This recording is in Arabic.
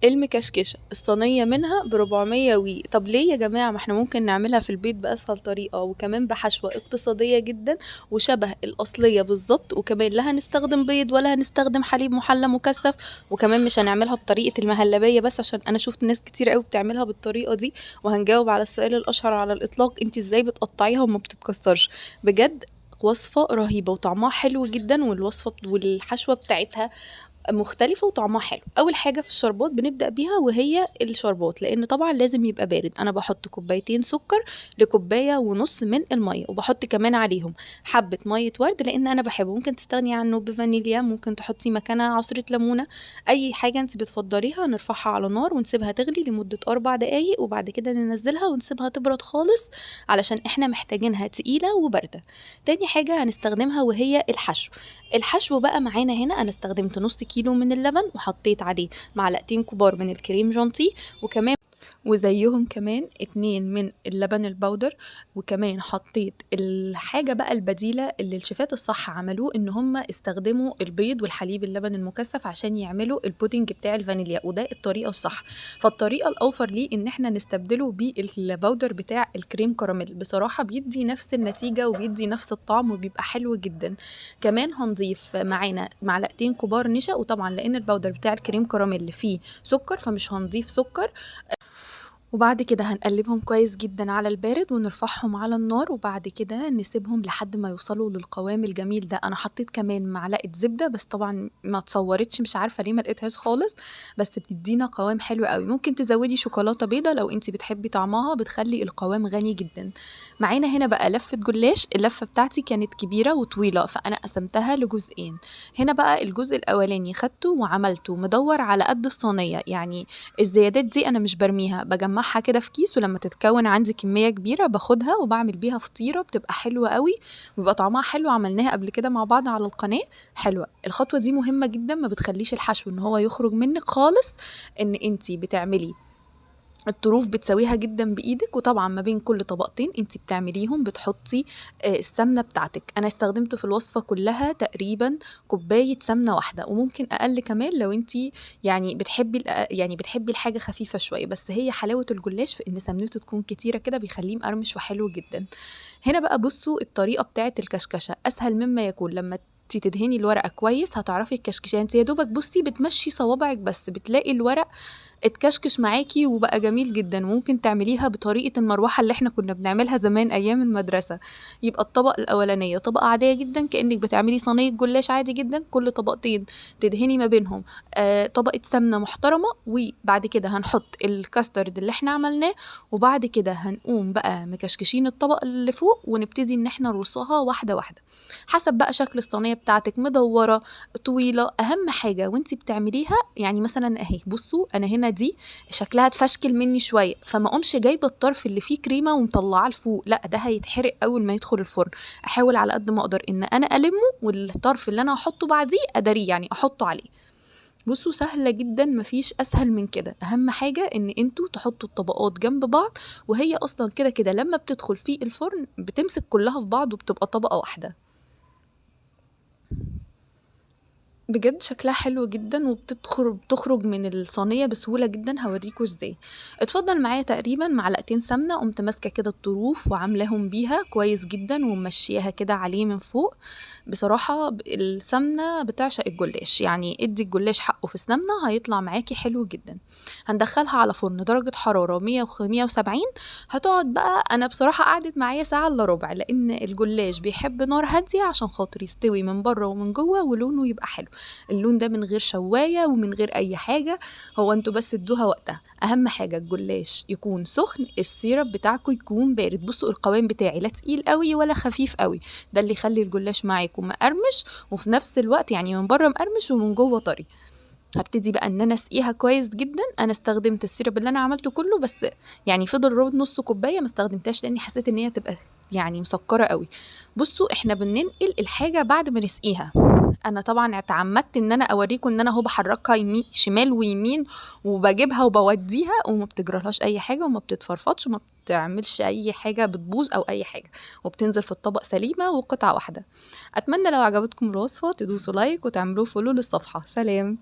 المكشكشة الصينية منها ب400 طب ليه يا جماعة؟ ما احنا ممكن نعملها في البيت بأسهل طريقة وكمان بحشوة اقتصادية جدا وشبه الأصلية بالظبط، وكمان لا هنستخدم بيض ولا هنستخدم حليب محلى مكثف، وكمان مش هنعملها بطريقة المهلبية بس عشان أنا شفت ناس كتير قوي بتعملها بالطريقة دي. وهنجاوب على السؤال الأشهر على الإطلاق، انت ازاي بتقطعيها وما بتتكسرش؟ بجد وصفة رهيبة وطعمها حلو جدا، والوصفة والحشوة بتاعتها مختلفة وطعمها حلو. أول حاجة في الشربات بنبدأ بيها وهي الشربات، لأن طبعا لازم يبقى بارد. أنا بحط كوبايتين سكر لكوباية ونص من المية، وبحط كمان عليهم حبة مية ورد لأن أنا بحبه. ممكن تستغني عنه بفانيليا، ممكن تحطي مكانها عصرة ليمونة، أي حاجة انت بتفضليها. نرفعها على نار ونسيبها تغلي لمدة 4 دقايق، وبعد كده ننزلها ونسيبها تبرد خالص علشان احنا محتاجينها تقيلة وباردة. تاني حاجة هنستخدمها وهي الحشو. الحشو بقى معانا هنا أنا استخدمت نص كيلو من اللبن، وحطيت عليه معلقتين كبار من الكريم جانتيه، وكمان وزيهم كمان 2 من اللبن البودر. وكمان حطيت الحاجة بقى البديلة اللي الشيفات الصح عملوه، ان هم استخدموا البيض والحليب اللبن المكثف عشان يعملوا البودنج بتاع الفانيليا، وده الطريقة الصح. فالطريقة الأوفر ليه ان احنا نستبدله بالبودر بتاع الكريم كراميل، بصراحة بيدي نفس النتيجة وبيدي نفس الطعم وبيبقى حلو جدا. كمان هنضيف معانا معلقتين كبار نشا، وطبعا لان البودر بتاع الكريم كراميل فيه سكر فمش هنضيف سكر. وبعد كده هنقلبهم كويس جدا على البارد ونرفعهم على النار، وبعد كده نسيبهم لحد ما يوصلوا للقوام الجميل ده. انا حطيت كمان معلقة زبدة بس طبعا ما اتصورتش، مش عارفة ليه ما لقيتهاش خالص، بس بتدينا قوام حلو قوي. ممكن تزودي شوكولاتة بيضة لو انتي بتحبي طعمها، بتخلي القوام غني جدا. معانا هنا بقى لفة جلاش. اللفة بتاعتي كانت كبيرة وطويلة فانا قسمتها لجزئين. هنا بقى الجزء الاولاني خدته وعملته مدور على قد الصينية، يعني الزيادات دي انا مش برميها، بجمعها كده في كيس، ولما تتكون عندي كمية كبيرة باخدها وبعمل بيها فطيرة بتبقى حلوة قوي وبيبقى طعمها حلو. عملناها قبل كده مع بعض على القناة، حلوة. الخطوة دي مهمة جدا، ما بتخليش الحشو ان هو يخرج منك خالص. ان انتي بتعملي الطروف بتسويها جدا بايدك، وطبعا ما بين كل طبقتين انت بتعمليهم بتحطي السمنه بتاعتك. انا استخدمت في الوصفه كلها تقريبا كوبايه سمنه واحده، وممكن اقل كمان لو انت يعني بتحبي يعني بتحبي الحاجه خفيفه شويه. بس هي حلاوه الجلاش في ان سمنته تكون كتيره كده بيخليه مقرمش وحلو جدا. هنا بقى بصوا الطريقه بتاعه الكشكشه اسهل مما يكون. لما تدهني الورقه كويس هتعرفي الكشكشه. انت يا دوبك بصي بتمشي صوابعك بس بتلاقي الورق اتكشكش معاكي وبقى جميل جدا. ممكن تعمليها بطريقة المروحة اللي احنا كنا بنعملها زمان أيام المدرسة. يبقى الطبقة الأولانية طبقة عادية جدا كأنك بتعملي صينية جلاش عادي جدا، كل طبقتين تدهني ما بينهم طبقة سمنة محترمة، وبعد كده هنحط الكاسترد اللي احنا عملناه، وبعد كده هنقوم بقى مكشكشين الطبقة اللي فوق ونبتدي ان احنا نرصها واحدة واحدة حسب بقى شكل الصينية بتاعتك، مدورة طويلة. أهم حاجة وانتي بتعمليها يعني مثلا اهي بصوا انا هنا دي شكلها اتفشكل مني شويه، فما اقومش جايبه الطرف اللي فيه كريمه ومطلعاه لفوق، لا ده هيتحرق اول ما يدخل الفرن. احاول على قد ما اقدر ان انا المه، والطرف اللي انا هحطه بعديه اداريه يعني احطه عليه. بصوا سهله جدا مفيش اسهل من كده. اهم حاجه ان انتوا تحطوا الطبقات جنب بعض، وهي اصلا كده كده لما بتدخل في الفرن بتمسك كلها في بعض وبتبقى طبقه واحده. بجد شكلها حلو جدا بتخرج من الصينية بسهولة جدا. هوريكوا ازاي. اتفضل معايا تقريبا معلقتين سمنة، قمت ماسكة كده الطروف وعاملاهم بيها كويس جدا ومشيها كده عليه من فوق. بصراحة السمنة بتعشق الجلاش، يعني ادي الجلاش حقه في السمنة هيطلع معاكي حلو جدا. هندخلها على فرن درجة حرارة 170. هتقعد بقى، انا بصراحة قعدت معايا ساعة الا ربع، لان الجلاش بيحب نار هادية عشان خاطر يستوي من بره ومن جوه ولونه يبقى حلو. اللون ده من غير شواية ومن غير اي حاجة، هو انتوا بس ادوها وقتها. اهم حاجة الجلاش يكون سخن، السيرب بتاعكم يكون بارد. بصوا القوام بتاعي لا تقيل قوي ولا خفيف قوي، ده اللي يخلي الجلاش معاكم مقرمش وفي نفس الوقت يعني من بره مقرمش ومن جوه طري. هبتدي بقى ان انا اسقيها كويس جدا. انا استخدمت السيرب اللي انا عملته كله بس، يعني فضل ربع نص كوبايه ما استخدمتهاش لاني حسيت ان هي تبقى يعني مسكره قوي. بصوا احنا بننقل الحاجه بعد ما نسقيها. انا طبعا اتعمدت ان انا اوريكم ان انا اهو بحركها يمين شمال ويمين وبجيبها وبوديها وما بتجرالهاش اي حاجه وما بتتفرفطش وما بتعملش اي حاجه بتبوظ او اي حاجه، وبتنزل في الطبق سليمه وقطعه واحده. اتمنى لو عجبتكم الوصفه تدوسوا لايك وتعملوا فولو للصفحه. سلام.